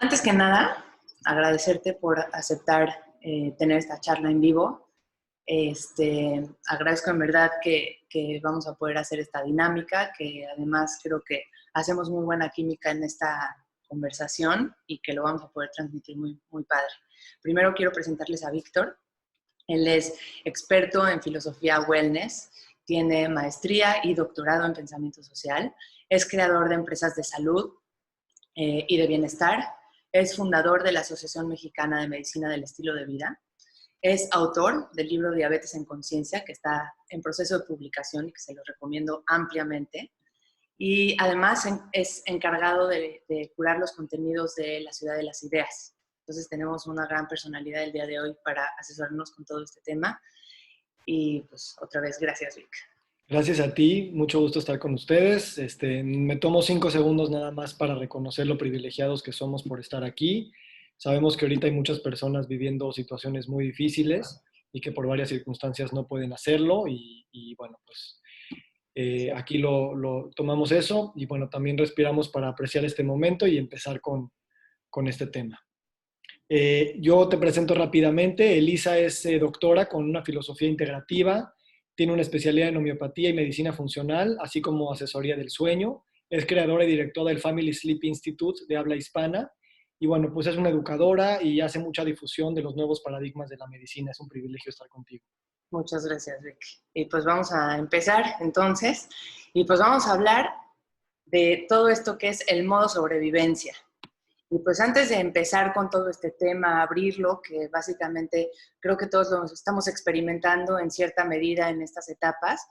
Antes que nada, agradecerte por aceptar tener esta charla en vivo. Agradezco en verdad que vamos a poder hacer esta dinámica, que además creo que hacemos muy buena química en esta conversación y que lo vamos a poder transmitir muy, muy padre. Primero quiero presentarles a Víctor. Él es experto en filosofía wellness, tiene maestría y doctorado en pensamiento social, es creador de empresas de salud y de bienestar, es fundador de la Asociación Mexicana de Medicina del Estilo de Vida, es autor del libro Diabetes en Conciencia, que está en proceso de publicación y que se lo recomiendo ampliamente. Y además es encargado de curar los contenidos de la Ciudad de las Ideas. Entonces tenemos una gran personalidad el día de hoy para asesorarnos con todo este tema. Y pues otra vez, gracias, Vic. Gracias a ti, mucho gusto estar con ustedes. Me tomo 5 segundos nada más para reconocer lo privilegiados que somos por estar aquí. Sabemos que ahorita hay muchas personas viviendo situaciones muy difíciles y que por varias circunstancias no pueden hacerlo y bueno, pues aquí lo tomamos eso y bueno, también respiramos para apreciar este momento y empezar con este tema. Yo te presento rápidamente. Elisa es doctora con una filosofía integrativa, tiene una especialidad en homeopatía y medicina funcional, así como asesoría del sueño. Es creadora y directora del Family Sleep Institute de habla hispana. Y bueno, pues es una educadora y hace mucha difusión de los nuevos paradigmas de la medicina. Es un privilegio estar contigo. Muchas gracias, Vic. Y pues vamos a empezar entonces. Y pues vamos a hablar de todo esto que es el modo sobrevivencia. Y pues antes de empezar con todo este tema, abrirlo, que básicamente creo que todos lo estamos experimentando en cierta medida en estas etapas,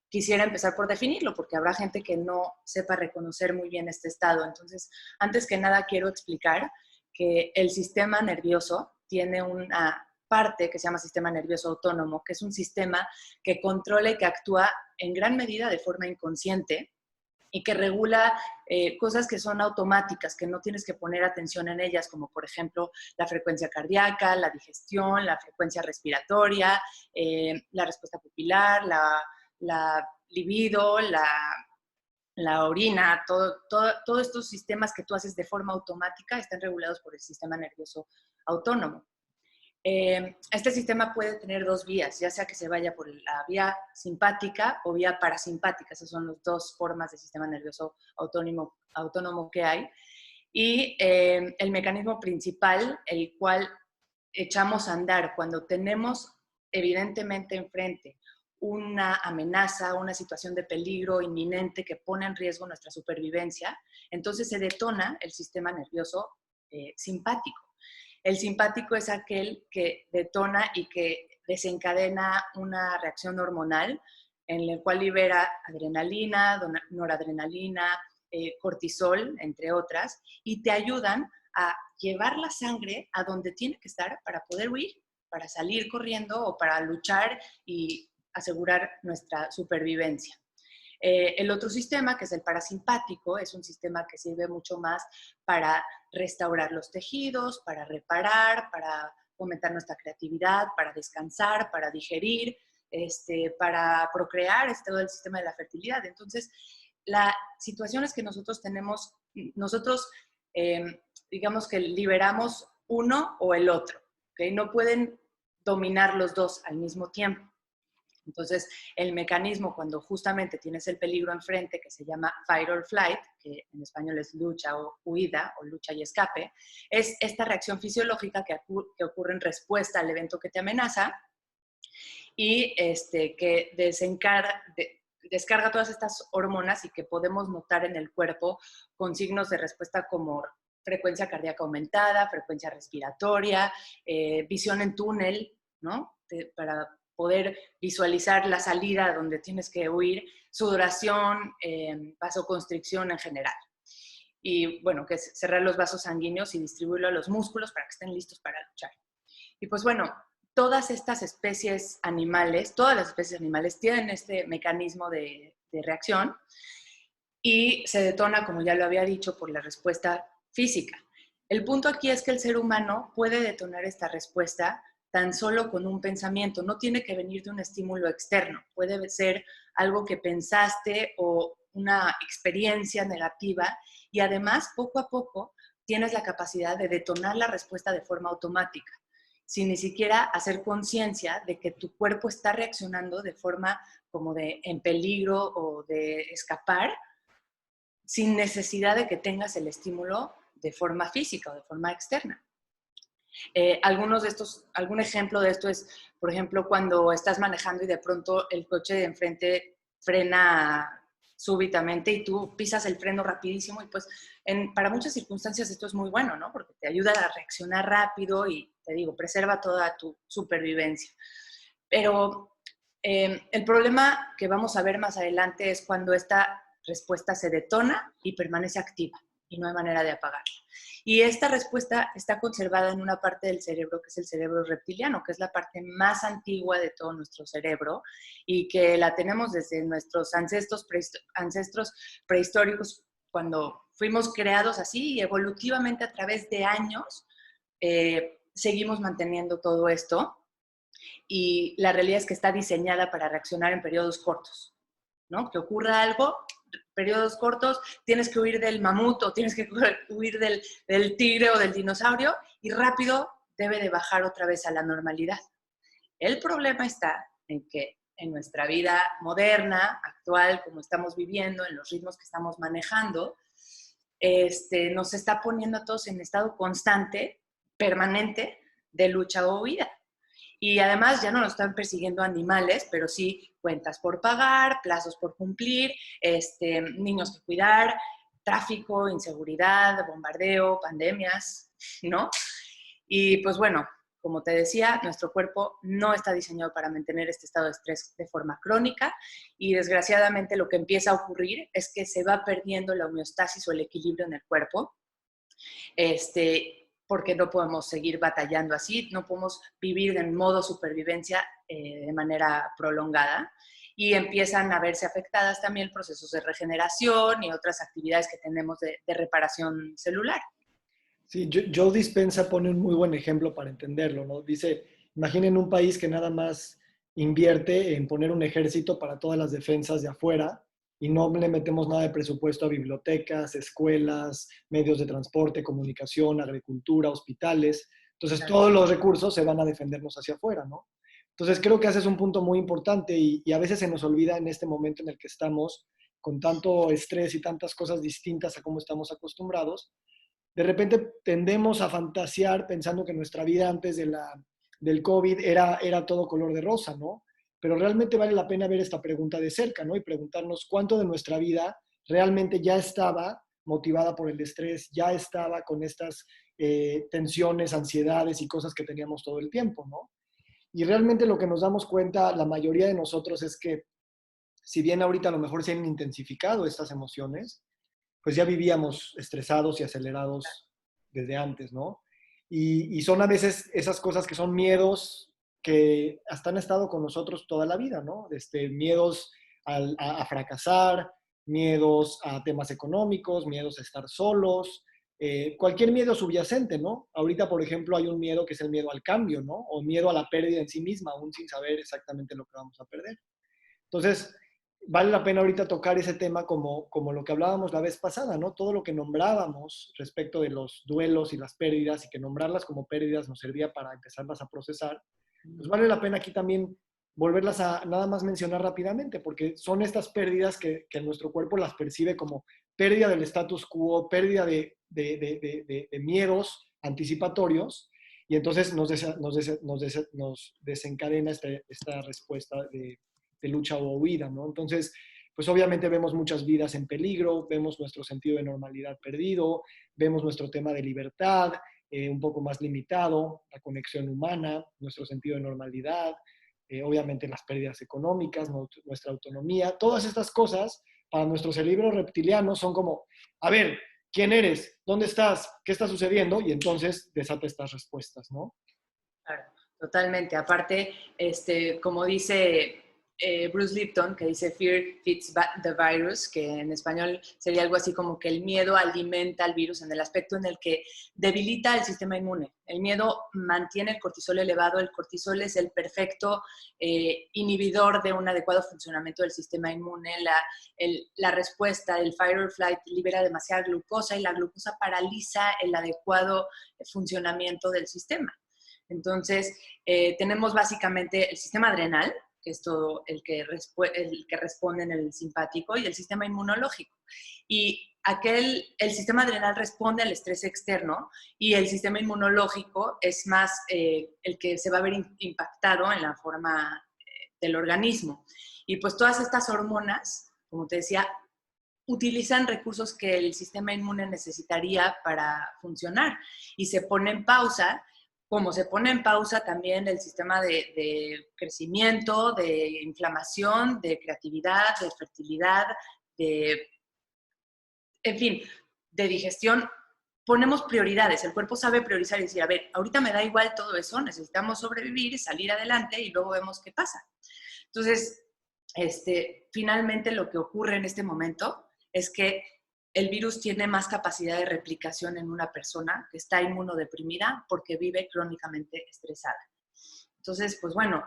quisiera empezar por definirlo, porque habrá gente que no sepa reconocer muy bien este estado. Entonces, antes que nada, quiero explicar que el sistema nervioso tiene una parte que se llama sistema nervioso autónomo, que es un sistema que controla y que actúa en gran medida de forma inconsciente y que regula cosas que son automáticas, que no tienes que poner atención en ellas, como por ejemplo la frecuencia cardíaca, la digestión, la frecuencia respiratoria, la respuesta pupilar, la libido, la orina, todos estos sistemas que tú haces de forma automática están regulados por el sistema nervioso autónomo. Este sistema puede tener dos vías, ya sea que se vaya por la vía simpática o vía parasimpática. Esas son las dos formas de sistema nervioso autónomo que hay. Y el mecanismo principal, el cual echamos a andar cuando tenemos evidentemente enfrente una amenaza, una situación de peligro inminente que pone en riesgo nuestra supervivencia, entonces se detona el sistema nervioso simpático. El simpático es aquel que detona y que desencadena una reacción hormonal en la cual libera adrenalina, noradrenalina, cortisol, entre otras, y te ayudan a llevar la sangre a donde tiene que estar para poder huir, para salir corriendo o para luchar y asegurar nuestra supervivencia. El otro sistema, que es el parasimpático, es un sistema que sirve mucho más para restaurar los tejidos, para reparar, para fomentar nuestra creatividad, para descansar, para digerir, para procrear, es todo el sistema de la fertilidad. Entonces, la situación es que nosotros tenemos, digamos que liberamos uno o el otro, ¿okay? No pueden dominar los dos al mismo tiempo. Entonces, el mecanismo cuando justamente tienes el peligro enfrente, que se llama fight or flight, que en español es lucha o huida, o lucha y escape, es esta reacción fisiológica que ocurre en respuesta al evento que te amenaza y que descarga todas estas hormonas y que podemos notar en el cuerpo con signos de respuesta como frecuencia cardíaca aumentada, frecuencia respiratoria, visión en túnel, ¿no? Para poder visualizar la salida donde tienes que huir, sudoración, vasoconstricción en general. Y bueno, que es cerrar los vasos sanguíneos y distribuirlo a los músculos para que estén listos para luchar. Y pues bueno, todas estas especies animales, todas las especies animales tienen este mecanismo de reacción y se detona, como ya lo había dicho, por la respuesta física. El punto aquí es que el ser humano puede detonar esta respuesta tan solo con un pensamiento, no tiene que venir de un estímulo externo, puede ser algo que pensaste o una experiencia negativa y además poco a poco tienes la capacidad de detonar la respuesta de forma automática, sin ni siquiera hacer conciencia de que tu cuerpo está reaccionando de forma como de en peligro o de escapar, sin necesidad de que tengas el estímulo de forma física o de forma externa. Algún ejemplo de esto es, por ejemplo, cuando estás manejando y de pronto el coche de enfrente frena súbitamente y tú pisas el freno rapidísimo y pues para muchas circunstancias esto es muy bueno, ¿no? Porque te ayuda a reaccionar rápido y, te digo, preserva toda tu supervivencia. Pero el problema que vamos a ver más adelante es cuando esta respuesta se detona y permanece activa y no hay manera de apagarla. Y esta respuesta está conservada en una parte del cerebro que es el cerebro reptiliano, que es la parte más antigua de todo nuestro cerebro y que la tenemos desde nuestros ancestros prehistóricos, cuando fuimos creados así y evolutivamente a través de años seguimos manteniendo todo esto. Y la realidad es que está diseñada para reaccionar en periodos cortos, ¿no? Que ocurra algo, periodos cortos, tienes que huir del mamut o tienes que huir del tigre o del dinosaurio y rápido debe de bajar otra vez a la normalidad. El problema está en que en nuestra vida moderna, actual, como estamos viviendo, en los ritmos que estamos manejando, nos está poniendo a todos en estado constante, permanente, de lucha o huida. Y además ya no nos están persiguiendo animales, pero sí cuentas por pagar, plazos por cumplir, niños que cuidar, tráfico, inseguridad, bombardeo, pandemias, ¿no? Y pues bueno, como te decía, nuestro cuerpo no está diseñado para mantener este estado de estrés de forma crónica y desgraciadamente lo que empieza a ocurrir es que se va perdiendo la homeostasis o el equilibrio en el cuerpo. Porque no podemos seguir batallando así, no podemos vivir en modo supervivencia de manera prolongada y empiezan a verse afectadas también procesos de regeneración y otras actividades que tenemos de reparación celular. Sí, Joe Dispenza pone un muy buen ejemplo para entenderlo, ¿no? Dice, imaginen un país que nada más invierte en poner un ejército para todas las defensas de afuera y no le metemos nada de presupuesto a bibliotecas, escuelas, medios de transporte, comunicación, agricultura, hospitales. Entonces, todos los recursos se van a defendernos hacia afuera, ¿no? Entonces, creo que haces un punto muy importante y a veces se nos olvida en este momento en el que estamos con tanto estrés y tantas cosas distintas a cómo estamos acostumbrados. De repente tendemos a fantasear pensando que nuestra vida antes del COVID era todo color de rosa, ¿no? Pero realmente vale la pena ver esta pregunta de cerca, ¿no? Y preguntarnos cuánto de nuestra vida realmente ya estaba motivada por el estrés, ya estaba con estas tensiones, ansiedades y cosas que teníamos todo el tiempo, ¿no? Y realmente lo que nos damos cuenta, la mayoría de nosotros, es que si bien ahorita a lo mejor se han intensificado estas emociones, pues ya vivíamos estresados y acelerados desde antes, ¿no? Y son a veces esas cosas que son miedos que hasta han estado con nosotros toda la vida, ¿no? Miedos a fracasar, miedos a temas económicos, miedos a estar solos, cualquier miedo subyacente, ¿no? Ahorita, por ejemplo, hay un miedo que es el miedo al cambio, ¿no? O miedo a la pérdida en sí misma, aún sin saber exactamente lo que vamos a perder. Entonces, vale la pena ahorita tocar ese tema como lo que hablábamos la vez pasada, ¿no? Todo lo que nombrábamos respecto de los duelos y las pérdidas y que nombrarlas como pérdidas nos servía para empezarlas a procesar, pues vale la pena aquí también volverlas a nada más mencionar rápidamente, porque son estas pérdidas que nuestro cuerpo las percibe como pérdida del status quo, pérdida de miedos anticipatorios, y entonces nos desencadena esta respuesta de lucha o huida, ¿no? Entonces, pues obviamente vemos muchas vidas en peligro, vemos nuestro sentido de normalidad perdido, vemos nuestro tema de libertad un poco más limitado, la conexión humana, nuestro sentido de normalidad, obviamente las pérdidas económicas, nuestra autonomía, todas estas cosas para nuestro cerebro reptiliano son como, a ver, ¿quién eres? ¿Dónde estás? ¿Qué está sucediendo? Y entonces desata estas respuestas, ¿no? Claro, totalmente. Aparte, como dice Bruce Lipton, que dice Fear feeds the virus, que en español sería algo así como que el miedo alimenta al virus en el aspecto en el que debilita el sistema inmune. El miedo mantiene el cortisol elevado. El cortisol es el perfecto inhibidor de un adecuado funcionamiento del sistema inmune. La respuesta, el fight or flight, libera demasiada glucosa y la glucosa paraliza el adecuado funcionamiento del sistema. Entonces, tenemos básicamente el sistema adrenal, que es todo el que responde en el simpático, y el sistema inmunológico. Y el sistema adrenal responde al estrés externo y el sistema inmunológico es más el que se va a ver impactado en la forma del organismo. Y pues todas estas hormonas, como te decía, utilizan recursos que el sistema inmune necesitaría para funcionar y se pone en pausa. Como se pone en pausa también el sistema de crecimiento, de inflamación, de creatividad, de fertilidad, en fin, de digestión, ponemos prioridades. El cuerpo sabe priorizar y decir, a ver, ahorita me da igual todo eso, necesitamos sobrevivir, salir adelante y luego vemos qué pasa. Entonces, finalmente lo que ocurre en este momento es que el virus tiene más capacidad de replicación en una persona que está inmunodeprimida porque vive crónicamente estresada. Entonces, pues bueno,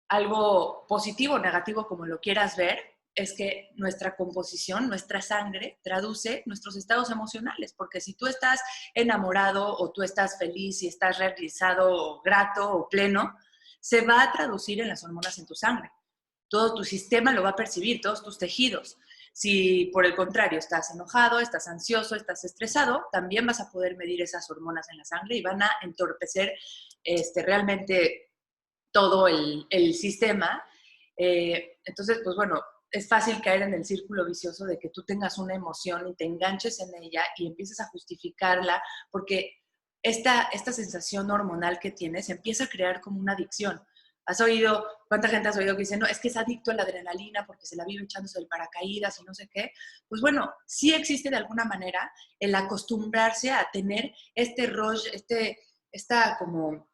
algo positivo o negativo, como lo quieras ver, es que nuestra composición, nuestra sangre, traduce nuestros estados emocionales, porque si tú estás enamorado o tú estás feliz y estás realizado o grato o pleno, se va a traducir en las hormonas en tu sangre. Todo tu sistema lo va a percibir, todos tus tejidos. Si por el contrario estás enojado, estás ansioso, estás estresado, también vas a poder medir esas hormonas en la sangre y van a entorpecer realmente todo el sistema. Entonces, pues bueno, es fácil caer en el círculo vicioso de que tú tengas una emoción y te enganches en ella y empieces a justificarla, porque esta sensación hormonal que tienes empieza a crear como una adicción. ¿Has oído, cuánta gente has oído que dice, no, es que es adicto a la adrenalina porque se la vive echándose el paracaídas y no sé qué? Pues bueno, sí existe de alguna manera el acostumbrarse a tener este rush, esta como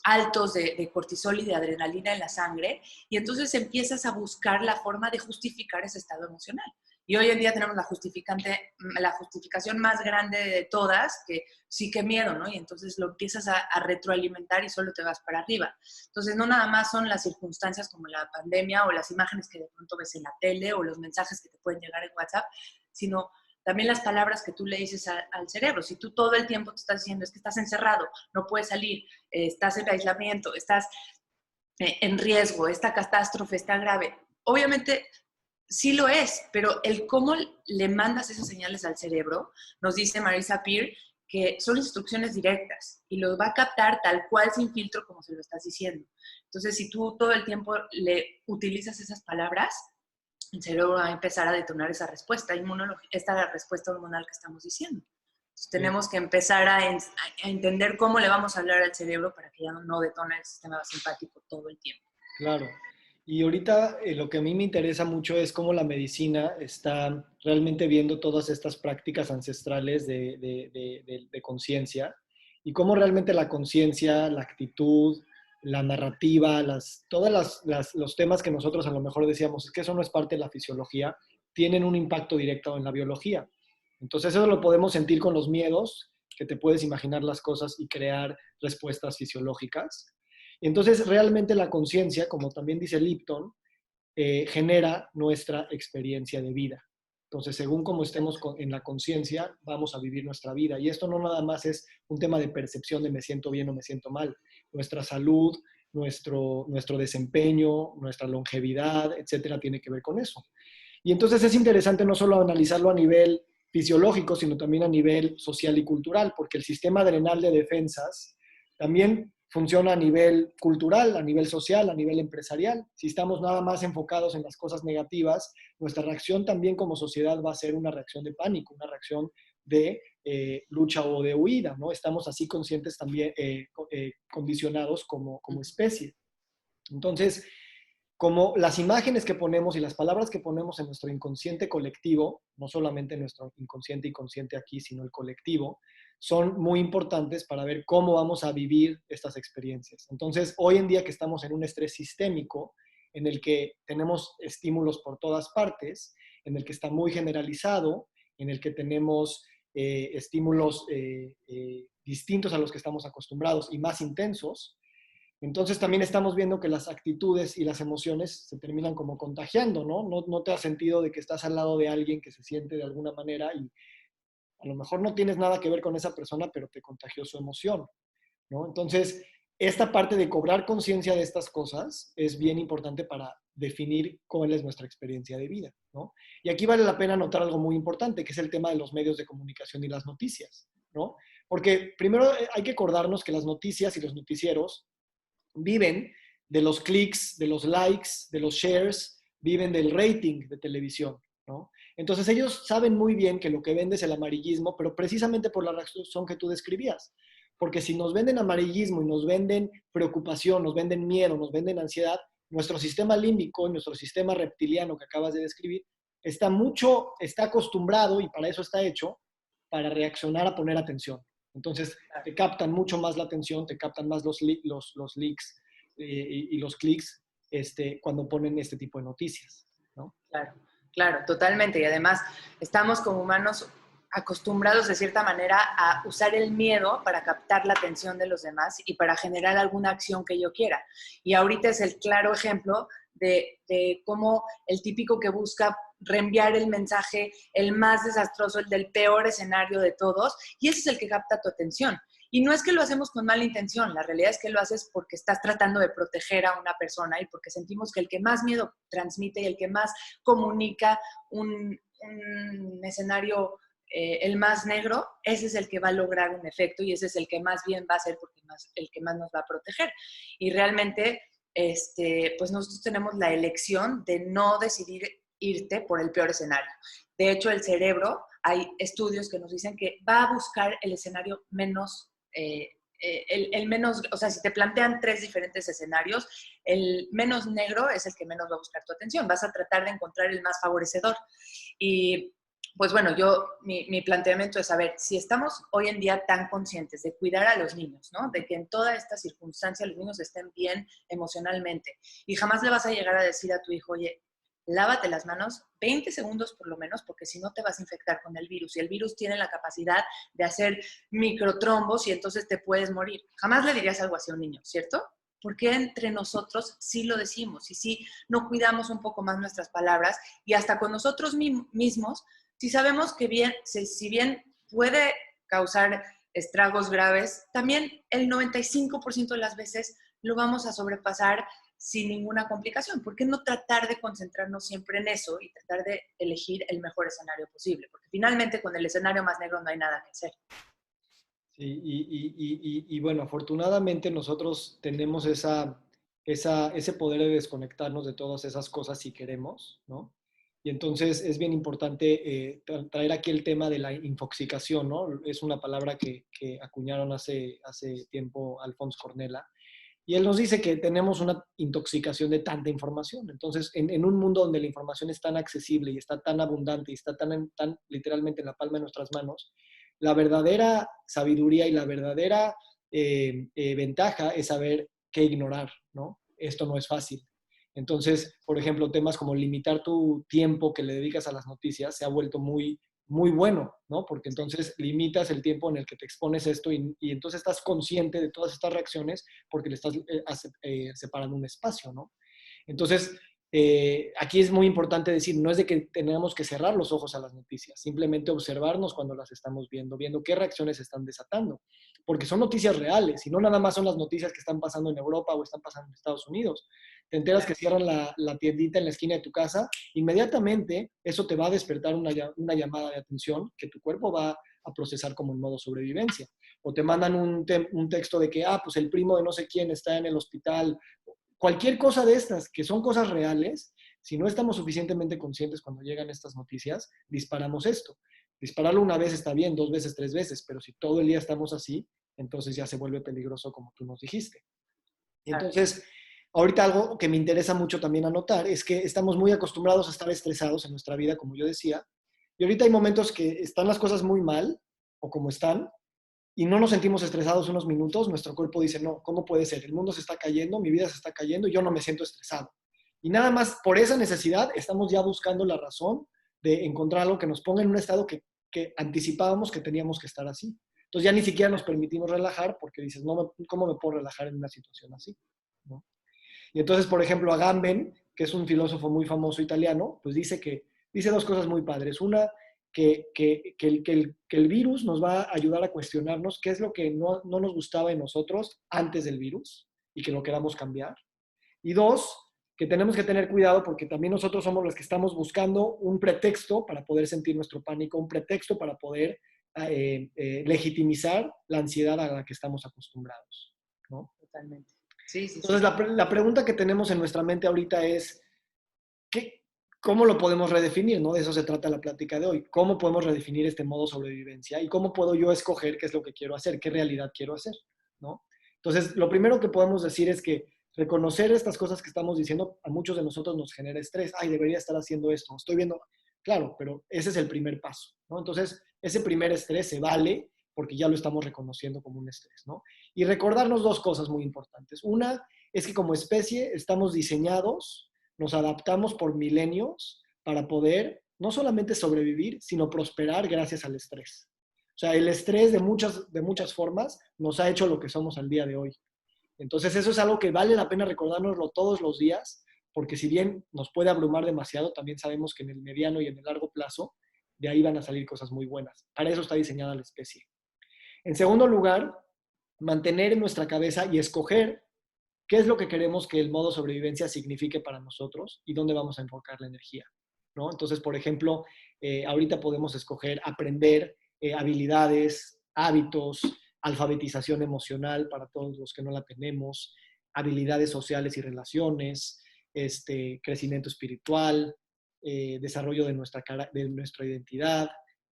altos de cortisol y de adrenalina en la sangre, y entonces empiezas a buscar la forma de justificar ese estado emocional. Y hoy en día tenemos la justificación más grande de todas, que sí, que miedo, ¿no? Y entonces lo empiezas a retroalimentar y solo te vas para arriba. Entonces no nada más son las circunstancias como la pandemia o las imágenes que de pronto ves en la tele o los mensajes que te pueden llegar en WhatsApp, sino también las palabras que tú le dices al cerebro. Si tú todo el tiempo te estás diciendo, es que estás encerrado, no puedes salir, estás en aislamiento, estás en riesgo, esta catástrofe está grave, obviamente sí lo es, pero el cómo le mandas esas señales al cerebro, nos dice Marisa Peer, que son instrucciones directas y los va a captar tal cual sin filtro como se lo estás diciendo. Entonces, si tú todo el tiempo le utilizas esas palabras, el cerebro va a empezar a detonar esa respuesta esta respuesta hormonal que estamos diciendo. Entonces, tenemos que empezar a entender cómo le vamos a hablar al cerebro para que ya no detone el sistema simpático todo el tiempo. Claro. Y ahorita lo que a mí me interesa mucho es cómo la medicina está realmente viendo todas estas prácticas ancestrales de conciencia y cómo realmente la conciencia, la actitud, la narrativa, todos los temas que nosotros a lo mejor decíamos, es que eso no es parte de la fisiología, tienen un impacto directo en la biología. Entonces eso lo podemos sentir con los miedos, que te puedes imaginar las cosas y crear respuestas fisiológicas. Y entonces realmente la conciencia, como también dice Lipton, genera nuestra experiencia de vida. Entonces, según cómo estemos en la conciencia, vamos a vivir nuestra vida. Y esto no nada más es un tema de percepción de me siento bien o me siento mal. Nuestra salud, nuestro desempeño, nuestra longevidad, etcétera, tiene que ver con eso. Y entonces es interesante no solo analizarlo a nivel fisiológico, sino también a nivel social y cultural, porque el sistema adrenal de defensas también funciona a nivel cultural, a nivel social, a nivel empresarial. Si estamos nada más enfocados en las cosas negativas, nuestra reacción también como sociedad va a ser una reacción de pánico, una reacción de lucha o de huida, ¿no? Estamos así conscientes también, condicionados como especie. Entonces, como las imágenes que ponemos y las palabras que ponemos en nuestro inconsciente colectivo, no solamente nuestro inconsciente y consciente aquí, sino el colectivo, son muy importantes para ver cómo vamos a vivir estas experiencias. Entonces, hoy en día que estamos en un estrés sistémico, en el que tenemos estímulos por todas partes, en el que está muy generalizado, en el que tenemos estímulos distintos a los que estamos acostumbrados y más intensos. Entonces también estamos viendo que las actitudes y las emociones se terminan como contagiando, ¿no? No te has sentido de que estás al lado de alguien que se siente de alguna manera y a lo mejor no tienes nada que ver con esa persona, pero te contagió su emoción, ¿no? Entonces, esta parte de cobrar conciencia de estas cosas es bien importante para definir cuál es nuestra experiencia de vida, ¿no? Y aquí vale la pena notar algo muy importante, que es el tema de los medios de comunicación y las noticias, ¿no? Porque primero hay que acordarnos que las noticias y los noticieros viven de los clics, de los likes, de los shares, viven del rating de televisión, ¿no? Entonces ellos saben muy bien que lo que vende es el amarillismo, pero precisamente por la razón que tú describías. Porque si nos venden amarillismo y nos venden preocupación, nos venden miedo, nos venden ansiedad, nuestro sistema límbico, nuestro sistema reptiliano que acabas de describir, está acostumbrado, y para eso está hecho, para reaccionar a poner atención. Entonces, te captan mucho más la atención, te captan más los leaks y los clics cuando ponen este tipo de noticias, ¿no? Claro, claro, totalmente. Y además, estamos como humanos acostumbrados de cierta manera a usar el miedo para captar la atención de los demás y para generar alguna acción que yo quiera. Y ahorita es el claro ejemplo de cómo el típico que busca reenviar el mensaje, el más desastroso, el del peor escenario de todos, y ese es el que capta tu atención. Y no es que lo hacemos con mala intención, la realidad es que lo haces porque estás tratando de proteger a una persona y porque sentimos que el que más miedo transmite y el que más comunica un escenario el más negro, ese es el que va a lograr un efecto y ese es el que más bien va a ser porque el que más nos va a proteger. Y realmente, pues nosotros tenemos la elección de no decidir irte por el peor escenario. De hecho, el cerebro, hay estudios que nos dicen que va a buscar el escenario menos el menos, o sea, si te plantean 3 diferentes escenarios, el menos negro es el que menos va a buscar tu atención. Vas a tratar de encontrar el más favorecedor. Y pues bueno, mi planteamiento es, a ver, si estamos hoy en día tan conscientes de cuidar a los niños, ¿no? De que en toda esta circunstancia los niños estén bien emocionalmente y jamás le vas a llegar a decir a tu hijo, oye, lávate las manos 20 segundos por lo menos, porque si no te vas a infectar con el virus. Y el virus tiene la capacidad de hacer microtrombos y entonces te puedes morir. Jamás le dirías algo así a un niño, ¿cierto? Porque entre nosotros sí lo decimos y sí no cuidamos un poco más nuestras palabras y hasta con nosotros mismos, si sabemos que si bien puede causar estragos graves, también el 95% de las veces lo vamos a sobrepasar sin ninguna complicación. ¿Por qué no tratar de concentrarnos siempre en eso y tratar de elegir el mejor escenario posible? Porque finalmente con el escenario más negro no hay nada que hacer. Sí, y bueno, afortunadamente nosotros tenemos ese poder de desconectarnos de todas esas cosas si queremos, ¿no? Y entonces es bien importante traer aquí el tema de la infoxicación, ¿no? Es una palabra que acuñaron hace tiempo Alphonse Cornella. Y él nos dice que tenemos una intoxicación de tanta información. Entonces, en un mundo donde la información es tan accesible y está tan abundante y está tan literalmente en la palma de nuestras manos, la verdadera sabiduría y la verdadera ventaja es saber qué ignorar, ¿no? Esto no es fácil. Entonces, por ejemplo, temas como limitar tu tiempo que le dedicas a las noticias se ha vuelto muy bueno, ¿no? Porque entonces limitas el tiempo en el que te expones esto y entonces estás consciente de todas estas reacciones porque le estás separando un espacio, ¿no? Entonces, aquí es muy importante decir, no es de que tengamos que cerrar los ojos a las noticias, simplemente observarnos cuando las estamos viendo qué reacciones están desatando, porque son noticias reales y no nada más son las noticias que están pasando en Europa o están pasando en Estados Unidos. Te enteras que cierran la tiendita en la esquina de tu casa, inmediatamente eso te va a despertar una llamada de atención que tu cuerpo va a procesar como en modo sobrevivencia. O te mandan un texto de que, pues el primo de no sé quién está en el hospital. Cualquier cosa de estas, que son cosas reales, si no estamos suficientemente conscientes cuando llegan estas noticias, disparamos esto. Dispararlo una vez está bien, 2 veces, 3 veces, pero si todo el día estamos así, entonces ya se vuelve peligroso como tú nos dijiste. Entonces, ahorita algo que me interesa mucho también anotar es que estamos muy acostumbrados a estar estresados en nuestra vida, como yo decía, y ahorita hay momentos que están las cosas muy mal, o como están, y no nos sentimos estresados unos minutos, nuestro cuerpo dice, no, ¿cómo puede ser? El mundo se está cayendo, mi vida se está cayendo y yo no me siento estresado. Y nada más por esa necesidad estamos ya buscando la razón de encontrar algo que nos ponga en un estado que anticipábamos que teníamos que estar así. Entonces ya ni siquiera nos permitimos relajar porque dices, no, ¿cómo me puedo relajar en una situación así? ¿No? Y entonces, por ejemplo, Agamben, que es un filósofo muy famoso italiano, pues dice dos cosas muy padres. Una, que el virus nos va a ayudar a cuestionarnos qué es lo que no nos gustaba en nosotros antes del virus y que lo queramos cambiar. Y dos, que tenemos que tener cuidado porque también nosotros somos los que estamos buscando un pretexto para poder sentir nuestro pánico, un pretexto para poder legitimizar la ansiedad a la que estamos acostumbrados, ¿no? Totalmente. Sí, sí, Entonces, sí. la pregunta que tenemos en nuestra mente ahorita es, ¿cómo lo podemos redefinir? ¿No? De eso se trata la plática de hoy. ¿Cómo podemos redefinir este modo sobrevivencia? ¿Y cómo puedo yo escoger qué es lo que quiero hacer? ¿Qué realidad quiero hacer? ¿No? Entonces, lo primero que podemos decir es que reconocer estas cosas que estamos diciendo a muchos de nosotros nos genera estrés. Ay, debería estar haciendo esto. Estoy viendo. Claro, pero ese es el primer paso, ¿no? Entonces, ese primer estrés se vale porque ya lo estamos reconociendo como un estrés, ¿no? Y recordarnos dos cosas muy importantes. Una es que como especie estamos diseñados, nos adaptamos por milenios para poder no solamente sobrevivir, sino prosperar gracias al estrés. O sea, el estrés de muchas formas nos ha hecho lo que somos al día de hoy. Entonces eso es algo que vale la pena recordárnoslo todos los días, porque si bien nos puede abrumar demasiado, también sabemos que en el mediano y en el largo plazo de ahí van a salir cosas muy buenas. Para eso está diseñada la especie. En segundo lugar, mantener en nuestra cabeza y escoger qué es lo que queremos que el modo sobrevivencia signifique para nosotros y dónde vamos a enfocar la energía, ¿no? Entonces, por ejemplo, ahorita podemos escoger aprender habilidades, hábitos, alfabetización emocional para todos los que no la tenemos, habilidades sociales y relaciones, crecimiento espiritual, desarrollo de nuestra identidad,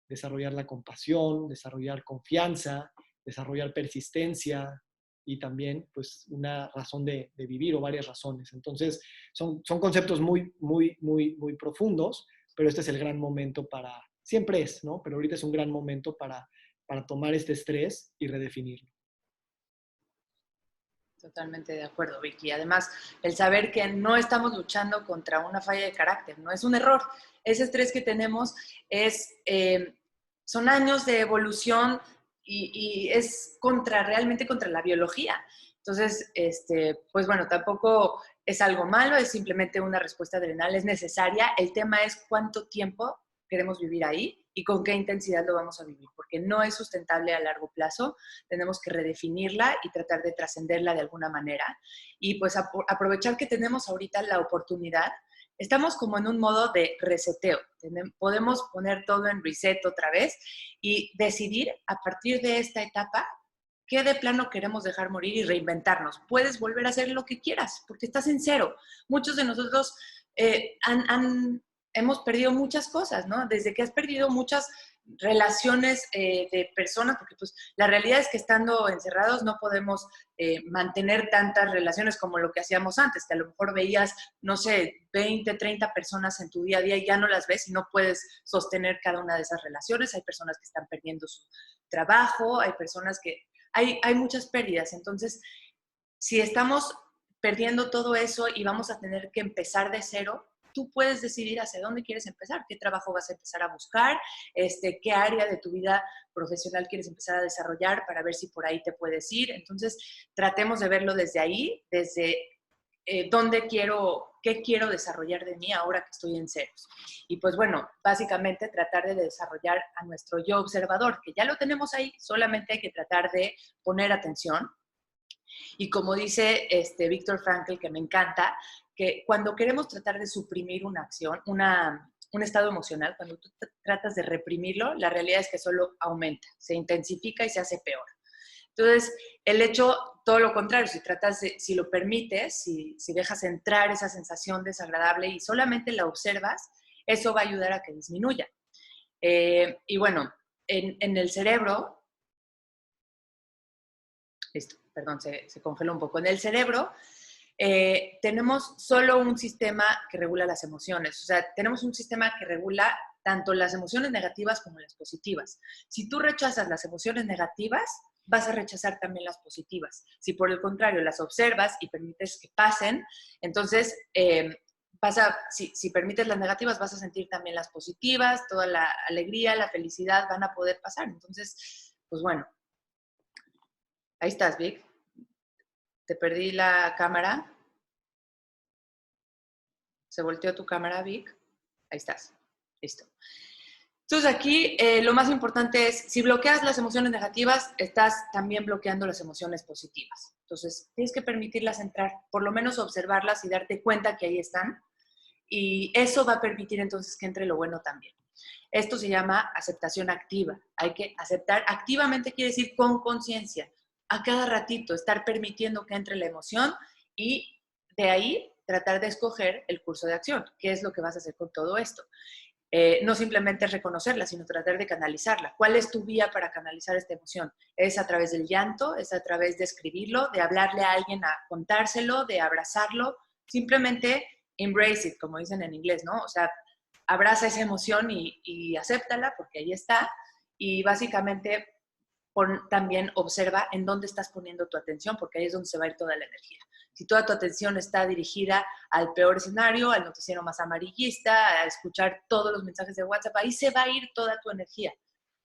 desarrollar la compasión, desarrollar confianza, desarrollar persistencia, y también pues una razón de vivir o varias razones. Entonces son conceptos muy profundos, pero este es el gran momento siempre es, ¿no? Pero ahorita es un gran momento para tomar este estrés y redefinirlo. Totalmente de acuerdo, Vicky. Además, el saber que no estamos luchando contra una falla de carácter, no es un error. Ese estrés que tenemos son años de evolución y es realmente contra la biología. Entonces, pues bueno, tampoco es algo malo, es simplemente una respuesta adrenal, es necesaria. El tema es cuánto tiempo queremos vivir ahí y con qué intensidad lo vamos a vivir, porque no es sustentable a largo plazo. Tenemos que redefinirla y tratar de trascenderla de alguna manera. Y pues aprovechar que tenemos ahorita la oportunidad. Estamos como en un modo de reseteo. Podemos poner todo en reset otra vez y decidir a partir de esta etapa qué de plano queremos dejar morir y reinventarnos. Puedes volver a hacer lo que quieras porque estás en cero. Muchos de nosotros hemos perdido muchas cosas, ¿no? Desde que has perdido muchas relaciones de personas, porque pues la realidad es que estando encerrados no podemos mantener tantas relaciones como lo que hacíamos antes, que a lo mejor veías, no sé, 20, 30 personas en tu día a día y ya no las ves y no puedes sostener cada una de esas relaciones. Hay personas que están perdiendo su trabajo, hay personas que... Hay muchas pérdidas, entonces si estamos perdiendo todo eso y vamos a tener que empezar de cero, tú puedes decidir hacia dónde quieres empezar, qué trabajo vas a empezar a buscar, qué área de tu vida profesional quieres empezar a desarrollar para ver si por ahí te puedes ir. Entonces, tratemos de verlo desde ahí, desde qué quiero desarrollar de mí ahora que estoy en ceros. Y pues bueno, básicamente tratar de desarrollar a nuestro yo observador, que ya lo tenemos ahí, solamente hay que tratar de poner atención. Y como dice Víctor Frankl, que me encanta, que cuando queremos tratar de suprimir una acción, un estado emocional, cuando tú tratas de reprimirlo, la realidad es que solo aumenta, se intensifica y se hace peor. Entonces, el hecho, todo lo contrario, si lo permites, si dejas entrar esa sensación desagradable y solamente la observas, eso va a ayudar a que disminuya. Y bueno, en el cerebro, listo, perdón, se congeló un poco. En el cerebro tenemos solo un sistema que regula las emociones. O sea, tenemos un sistema que regula tanto las emociones negativas como las positivas. Si tú rechazas las emociones negativas, vas a rechazar también las positivas. Si por el contrario las observas y permites que pasen, entonces si permites las negativas, vas a sentir también las positivas, toda la alegría, la felicidad van a poder pasar. Entonces, pues bueno, ahí estás, Vic. Te perdí la cámara. Se volteó tu cámara, Vic. Ahí estás. Listo. Entonces aquí lo más importante es, si bloqueas las emociones negativas, estás también bloqueando las emociones positivas. Entonces tienes que permitirlas entrar, por lo menos observarlas y darte cuenta que ahí están. Y eso va a permitir entonces que entre lo bueno también. Esto se llama aceptación activa. Hay que aceptar activamente, quiere decir con conciencia. A cada ratito estar permitiendo que entre la emoción y de ahí tratar de escoger el curso de acción. ¿Qué es lo que vas a hacer con todo esto? No simplemente reconocerla, sino tratar de canalizarla. ¿Cuál es tu vía para canalizar esta emoción? ¿Es a través del llanto? ¿Es a través de escribirlo? ¿De hablarle a alguien, a contárselo? ¿De abrazarlo? Simplemente embrace it, como dicen en inglés, ¿no? O sea, abraza esa emoción y acéptala porque ahí está. Y básicamente también observa en dónde estás poniendo tu atención, porque ahí es donde se va a ir toda la energía. Si toda tu atención está dirigida al peor escenario, al noticiero más amarillista, a escuchar todos los mensajes de WhatsApp, ahí se va a ir toda tu energía.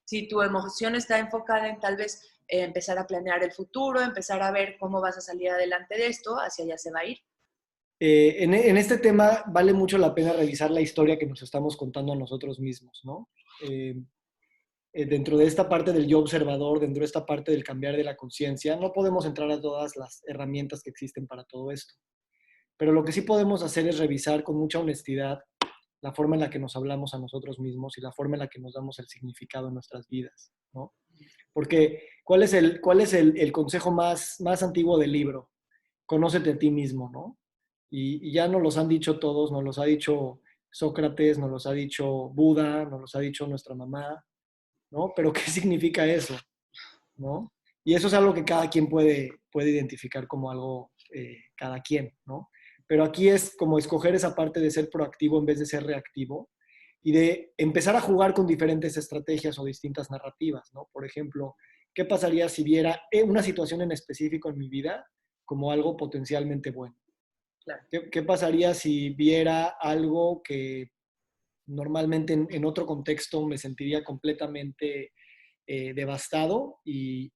Si tu emoción está enfocada en tal vez empezar a planear el futuro, empezar a ver cómo vas a salir adelante de esto, hacia allá se va a ir. En este tema vale mucho la pena revisar la historia que nos estamos contando a nosotros mismos, ¿no? Dentro de esta parte del yo observador, dentro de esta parte del cambiar de la conciencia, no podemos entrar a todas las herramientas que existen para todo esto. Pero lo que sí podemos hacer es revisar con mucha honestidad la forma en la que nos hablamos a nosotros mismos y la forma en la que nos damos el significado en nuestras vidas, ¿no? Porque, ¿cuál es el consejo más antiguo del libro? Conócete a ti mismo, ¿no? Y ya nos los han dicho todos, nos los ha dicho Sócrates, nos los ha dicho Buda, nos los ha dicho nuestra mamá, ¿no? Pero ¿qué significa eso? ¿No? Y eso es algo que cada quien puede identificar como algo, cada quien, ¿no? Pero aquí es como escoger esa parte de ser proactivo en vez de ser reactivo y de empezar a jugar con diferentes estrategias o distintas narrativas, ¿no? Por ejemplo, ¿qué pasaría si viera una situación en específico en mi vida como algo potencialmente bueno? Claro. ¿Qué pasaría si viera algo que normalmente en otro contexto me sentiría completamente devastado y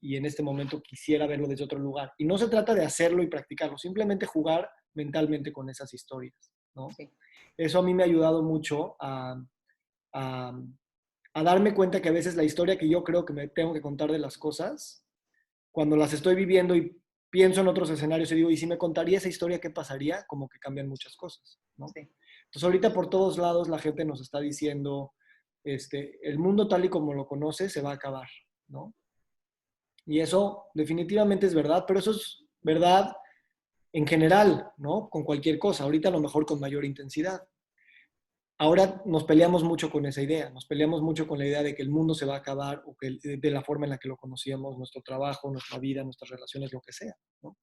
en este momento quisiera verlo desde otro lugar? Y no se trata de hacerlo y practicarlo, simplemente jugar mentalmente con esas historias, ¿no? Sí. Eso a mí me ha ayudado mucho a, a darme cuenta que a veces la historia que yo creo que me tengo que contar de las cosas, cuando las estoy viviendo y pienso en otros escenarios y digo, ¿y si me contaría esa historia, qué pasaría? Como que cambian muchas cosas, ¿no? Sí. Entonces ahorita por todos lados la gente nos está diciendo, el mundo tal y como lo conoce se va a acabar, ¿no? Y eso definitivamente es verdad, pero eso es verdad en general, ¿no? Con cualquier cosa, ahorita a lo mejor con mayor intensidad. Ahora nos peleamos mucho con esa idea, nos peleamos mucho con la idea de que el mundo se va a acabar o que de la forma en la que lo conocíamos, nuestro trabajo, nuestra vida, nuestras relaciones, lo que sea, ¿no?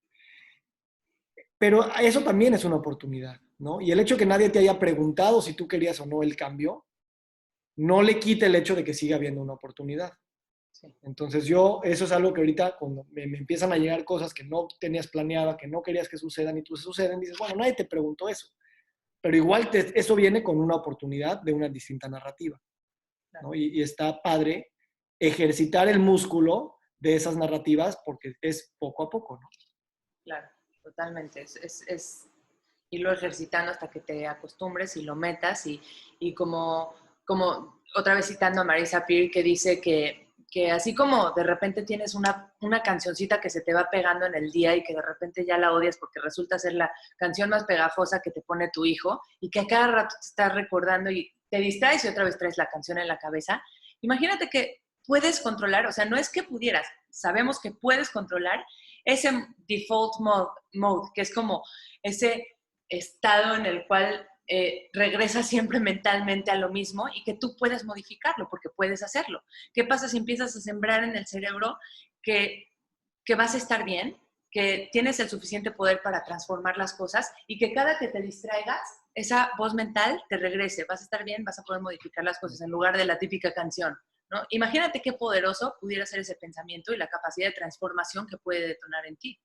Pero eso también es una oportunidad, ¿no? Y el hecho de que nadie te haya preguntado si tú querías o no el cambio, no le quita el hecho de que siga habiendo una oportunidad. Sí. Entonces eso es algo que ahorita cuando me empiezan a llegar cosas que no tenías planeada, que no querías que sucedan y tú suceden, dices, bueno, nadie te preguntó eso. Pero igual eso viene con una oportunidad de una distinta narrativa, ¿no? Y está padre ejercitar el músculo de esas narrativas porque es poco a poco, ¿no? Claro, totalmente. Es irlo ejercitando hasta que te acostumbres y lo metas. Y como otra vez citando a Marisa Peer, que dice que así como de repente tienes una cancioncita que se te va pegando en el día y que de repente ya la odias porque resulta ser la canción más pegajosa que te pone tu hijo y que a cada rato te estás recordando y te distraes y otra vez traes la canción en la cabeza, imagínate que puedes controlar, o sea, no es que pudieras, sabemos que puedes controlar ese default mode, que es como ese estado en el cual regresas siempre mentalmente a lo mismo y que tú puedes modificarlo porque puedes hacerlo. ¿Qué pasa si empiezas a sembrar en el cerebro que vas a estar bien, que tienes el suficiente poder para transformar las cosas y que cada que te distraigas, esa voz mental te regrese, vas a estar bien, vas a poder modificar las cosas en lugar de la típica canción, ¿no? Imagínate qué poderoso pudiera ser ese pensamiento y la capacidad de transformación que puede detonar en ti.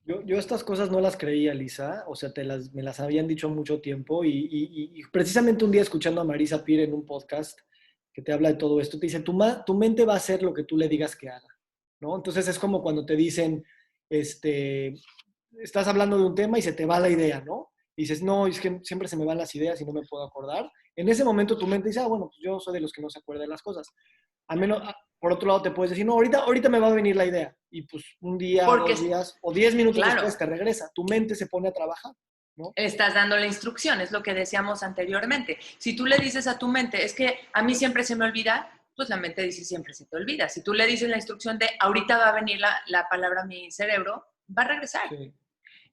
Yo estas cosas no las creía, Lisa, o sea, me las habían dicho mucho tiempo y precisamente un día escuchando a Marisa Peer en un podcast que te habla de todo esto, te dice, tu mente va a hacer lo que tú le digas que haga, ¿no? Entonces es como cuando te dicen, este, estás hablando de un tema y se te va la idea, ¿no? Y dices, no, es que siempre se me van las ideas y no me puedo acordar. En ese momento tu mente dice, bueno, pues yo soy de los que no se acuerdan de las cosas. Al menos, por otro lado, te puedes decir, no, ahorita me va a venir la idea. Y pues un día, Porque, 2 días o 10 minutos claro, después te regresa. Tu mente se pone a trabajar, ¿no? estás dando la instrucción, es lo que decíamos anteriormente. Si tú le dices a tu mente, es que a mí siempre se me olvida, pues la mente dice siempre se te olvida. Si tú le dices la instrucción de ahorita va a venir la palabra a mi cerebro, va a regresar. Sí.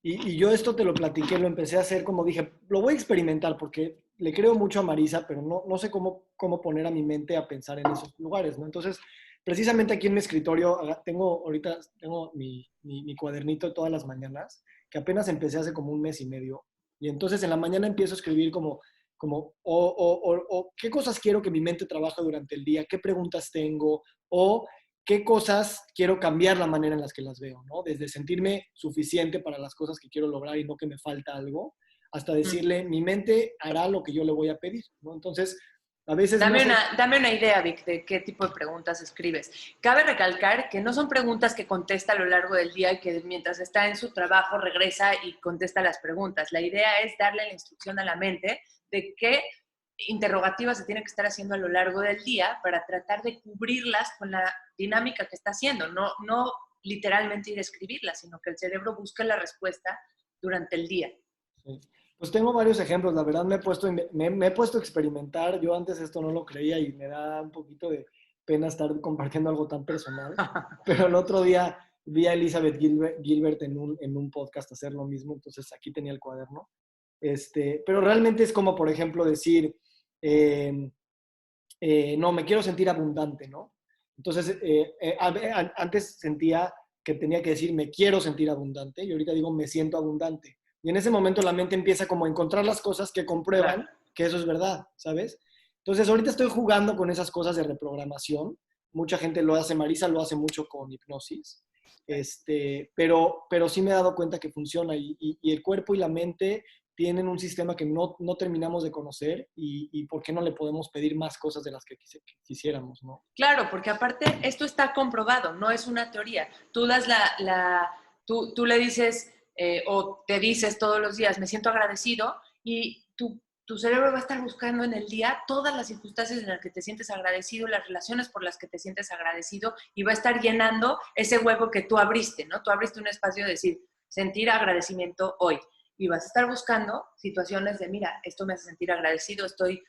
Y yo esto te lo platiqué, lo empecé a hacer como dije, lo voy a experimentar porque le creo mucho a Marisa, pero no sé cómo poner a mi mente a pensar en esos lugares, ¿no? Entonces, precisamente aquí en mi escritorio, tengo mi cuadernito de todas las mañanas, que apenas empecé hace como un mes y medio, y entonces en la mañana empiezo a escribir o qué cosas quiero que mi mente trabaje durante el día, qué preguntas tengo, o qué cosas quiero cambiar la manera en las que las veo, ¿no? Desde sentirme suficiente para las cosas que quiero lograr y no que me falta algo, hasta decirle, mi mente hará lo que yo le voy a pedir, ¿no? Entonces, a veces no sé. Dame una idea, Vic, de qué tipo de preguntas escribes. Cabe recalcar que no son preguntas que contesta a lo largo del día y que mientras está en su trabajo regresa y contesta las preguntas. La idea es darle la instrucción a la mente de qué interrogativas se tiene que estar haciendo a lo largo del día para tratar de cubrirlas con la dinámica que está haciendo. No literalmente ir a escribirlas, sino que el cerebro busque la respuesta durante el día. Sí. Pues tengo varios ejemplos, la verdad me he puesto a experimentar, yo antes esto no lo creía y me da un poquito de pena estar compartiendo algo tan personal, pero el otro día vi a Elizabeth Gilbert en un podcast hacer lo mismo, entonces aquí tenía el cuaderno. Pero realmente es como, por ejemplo, decir, eh, no, me quiero sentir abundante, ¿no? Entonces, antes sentía que tenía que decir, me quiero sentir abundante, y ahorita digo, me siento abundante. Y en ese momento la mente empieza como a encontrar las cosas que Claro. comprueban que eso es verdad, ¿sabes? Entonces, ahorita estoy jugando con esas cosas de reprogramación. Mucha gente lo hace, Marisa lo hace mucho con hipnosis. Pero sí me he dado cuenta que funciona y el cuerpo y la mente tienen un sistema que no terminamos de conocer y por qué no le podemos pedir más cosas de las que quisiéramos, ¿no? Claro, porque aparte esto está comprobado, no es una teoría. Tú das tú le dices o te dices todos los días, me siento agradecido y tu cerebro va a estar buscando en el día todas las circunstancias en las que te sientes agradecido, las relaciones por las que te sientes agradecido y va a estar llenando ese hueco que tú abriste, ¿no? Tú abriste un espacio de decir, sentir agradecimiento hoy y vas a estar buscando situaciones de, mira, esto me hace sentir agradecido, estoy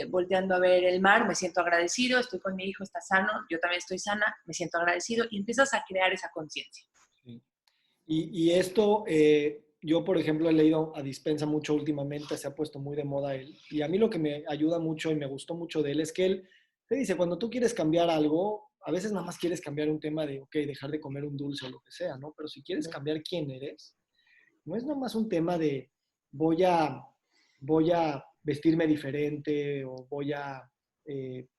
volteando a ver el mar, me siento agradecido, estoy con mi hijo, está sano, yo también estoy sana, me siento agradecido y empiezas a crear esa conciencia. Sí. Y esto, yo por ejemplo he leído a Dispensa mucho últimamente, se ha puesto muy de moda él, y a mí lo que me ayuda mucho y me gustó mucho de él es que él te dice, cuando tú quieres cambiar algo, a veces nada más quieres cambiar un tema de, ok, dejar de comer un dulce o lo que sea, ¿no? Pero si quieres cambiar quién eres, no es nada más un tema de voy a, voy a vestirme diferente o voy a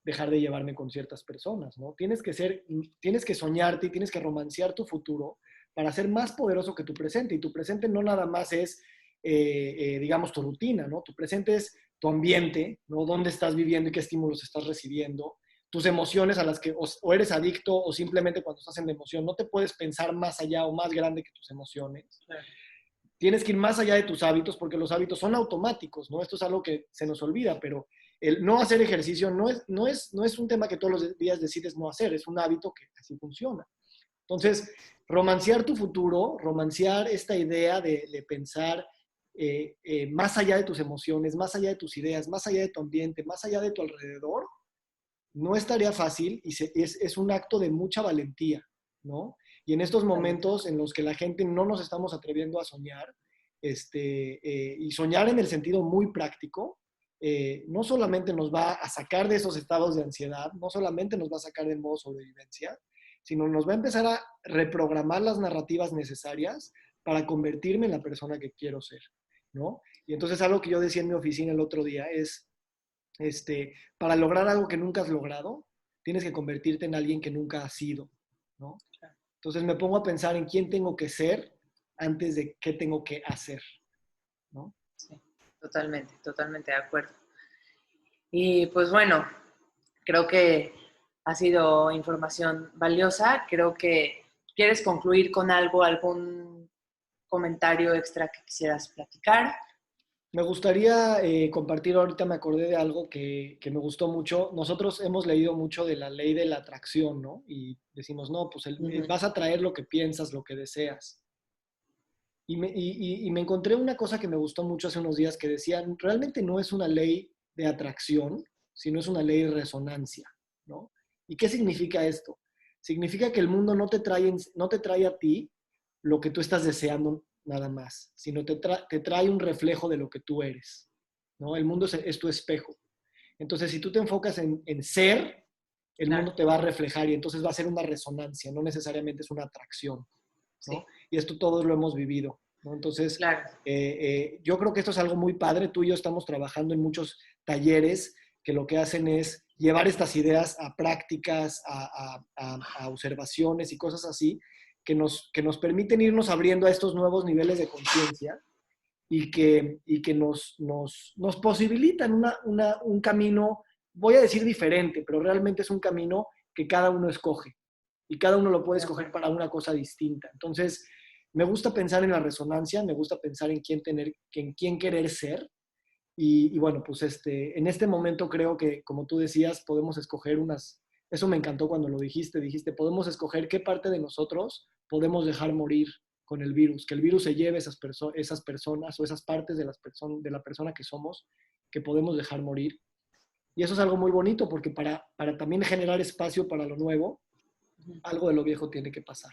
dejar de llevarme con ciertas personas, ¿no? Tienes que soñarte y tienes que romancear tu futuro para ser más poderoso que tu presente. Y tu presente no nada más es, digamos, tu rutina, ¿no? Tu presente es tu ambiente, ¿no? Dónde estás viviendo y qué estímulos estás recibiendo, tus emociones a las que o eres adicto o simplemente cuando estás en la emoción no te puedes pensar más allá o más grande que tus emociones. Claro. Tienes que ir más allá de tus hábitos porque los hábitos son automáticos, ¿no? Esto es algo que se nos olvida, pero el no hacer ejercicio no es un tema que todos los días decides no hacer, es un hábito que así funciona. Entonces, romancear tu futuro, romancear esta idea de pensar más allá de tus emociones, más allá de tus ideas, más allá de tu ambiente, más allá de tu alrededor, no es tarea fácil y es un acto de mucha valentía, ¿no? Y en estos momentos en los que la gente no nos estamos atreviendo a soñar, y soñar en el sentido muy práctico, no solamente nos va a sacar de esos estados de ansiedad, no solamente nos va a sacar del modo sobrevivencia, sino nos va a empezar a reprogramar las narrativas necesarias para convertirme en la persona que quiero ser, ¿no? Y entonces algo que yo decía en mi oficina el otro día es, para lograr algo que nunca has logrado, tienes que convertirte en alguien que nunca has sido, ¿no? Entonces me pongo a pensar en quién tengo que ser antes de qué tengo que hacer, ¿no? Sí, totalmente, totalmente de acuerdo. Y pues bueno, creo que ha sido información valiosa. Creo que quieres concluir con algo, algún comentario extra que quisieras platicar. Me gustaría compartir, ahorita me acordé de algo que me gustó mucho. Nosotros hemos leído mucho de la ley de la atracción, ¿no? Y decimos, no, pues Uh-huh. vas a traer lo que piensas, lo que deseas. Y me encontré una cosa que me gustó mucho hace unos días que decía, realmente no es una ley de atracción, sino es una ley de resonancia, ¿no? ¿Y qué significa esto? Significa que el mundo no te trae a ti lo que tú estás deseando nada más, sino te trae un reflejo de lo que tú eres, ¿no? El mundo es tu espejo. Entonces, si tú te enfocas en ser, el Claro, mundo te va a reflejar y entonces va a ser una resonancia, no necesariamente es una atracción, ¿no? sí, Y esto todos lo hemos vivido, ¿no? Entonces, claro. yo creo que esto es algo muy padre. Tú y yo estamos trabajando en muchos talleres que lo que hacen es llevar estas ideas a prácticas, a observaciones y cosas así, que nos permiten irnos abriendo a estos nuevos niveles de conciencia y que nos posibilitan un camino, voy a decir diferente, pero realmente es un camino que cada uno escoge y cada uno lo puede De escoger acuerdo. para una cosa distinta. Entonces, me gusta pensar en la resonancia, me gusta pensar en quién querer ser. Y bueno, pues en este momento creo que, como tú decías, podemos escoger eso me encantó cuando lo dijiste, podemos escoger qué parte de nosotros podemos dejar morir con el virus, que el virus se lleve esas personas o esas partes de la persona que somos, que podemos dejar morir. Y eso es algo muy bonito porque para también generar espacio para lo nuevo, Uh-huh. algo de lo viejo tiene que pasar,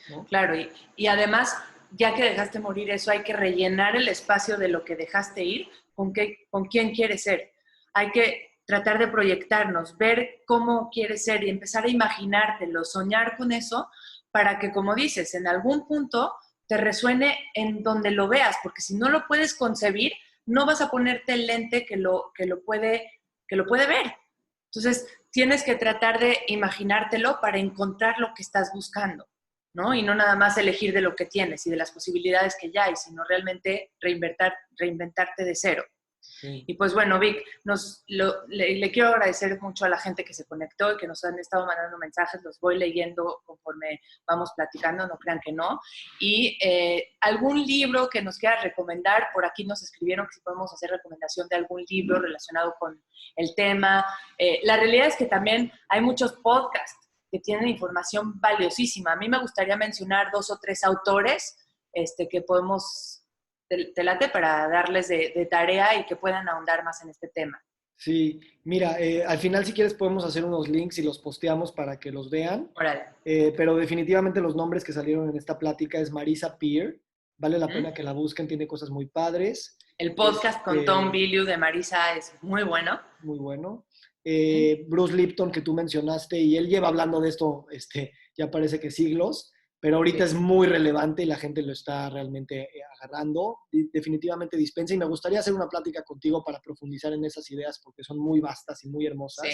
¿no? Claro, y además, ya que dejaste morir eso, hay que rellenar el espacio de lo que dejaste ir con quién quieres ser. Hay que tratar de proyectarnos, ver cómo quieres ser y empezar a imaginártelo, soñar con eso, para que, como dices, en algún punto te resuene en donde lo veas, porque si no lo puedes concebir, no vas a ponerte el lente que lo puede ver. Entonces, tienes que tratar de imaginártelo para encontrar lo que estás buscando, ¿no? Y no nada más elegir de lo que tienes y de las posibilidades que ya hay, sino realmente reinventarte de cero. Sí. Y pues bueno, Vic, le quiero agradecer mucho a la gente que se conectó y que nos han estado mandando mensajes, los voy leyendo conforme vamos platicando, no crean que no. Y algún libro que nos quieras recomendar, por aquí nos escribieron que si podemos hacer recomendación de algún libro relacionado con el tema. La realidad es que también hay muchos podcasts que tienen información valiosísima. A mí me gustaría mencionar 2 o 3 autores que podemos te late para darles de tarea y que puedan ahondar más en este tema. Sí, mira, al final si quieres podemos hacer unos links y los posteamos para que los vean, Órale. pero definitivamente los nombres que salieron en esta plática es Marisa Peer, vale la ¿Mm? pena que la busquen, tiene cosas muy padres, El podcast con Tom este, Bilyeu de Marisa es muy bueno. muy bueno. ¿Mm? Bruce Lipton que tú mencionaste y él lleva hablando de esto, ya parece que siglos, pero ahorita Sí. es muy relevante y la gente lo está realmente agarrando. Y definitivamente dispensa y me gustaría hacer una plática contigo para profundizar en esas ideas porque son muy vastas y muy Sí. hermosas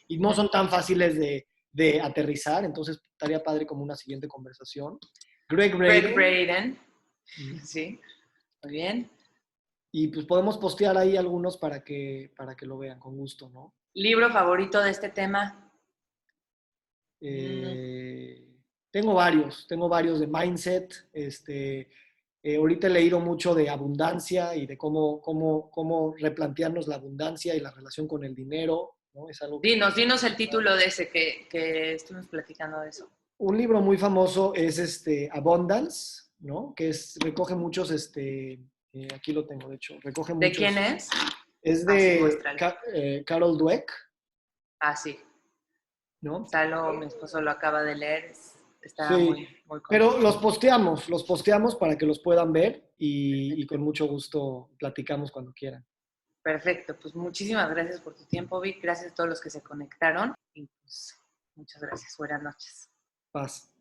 y no son tan fáciles de aterrizar, entonces estaría padre como una siguiente conversación. Greg Greg Braden, Braden. Sí, muy bien. y pues podemos postear ahí algunos para que lo vean con gusto, ¿no? ¿Libro favorito de este tema? Mm, Eh, tengo varios de mindset. Ahorita he leído mucho de abundancia y de cómo replantearnos la abundancia y la relación con el dinero, ¿no? Es algo que... dinos el título de ese que estuvimos platicando de eso. Un libro muy famoso es Abundance, ¿no? Recoge muchos, aquí lo tengo, de hecho, recoge ¿De quién muchos... es? Es Ah, sí, de muéstralo. Carol Dweck, Ah, sí. ¿no? Salo, mi esposo lo acaba de leer. Está Sí, muy, muy pero contento. los posteamos para que los puedan ver y con mucho gusto platicamos cuando quieran. Perfecto, pues muchísimas gracias por tu tiempo, Vic. Gracias a todos los que se conectaron y pues muchas gracias. Buenas noches. Paz.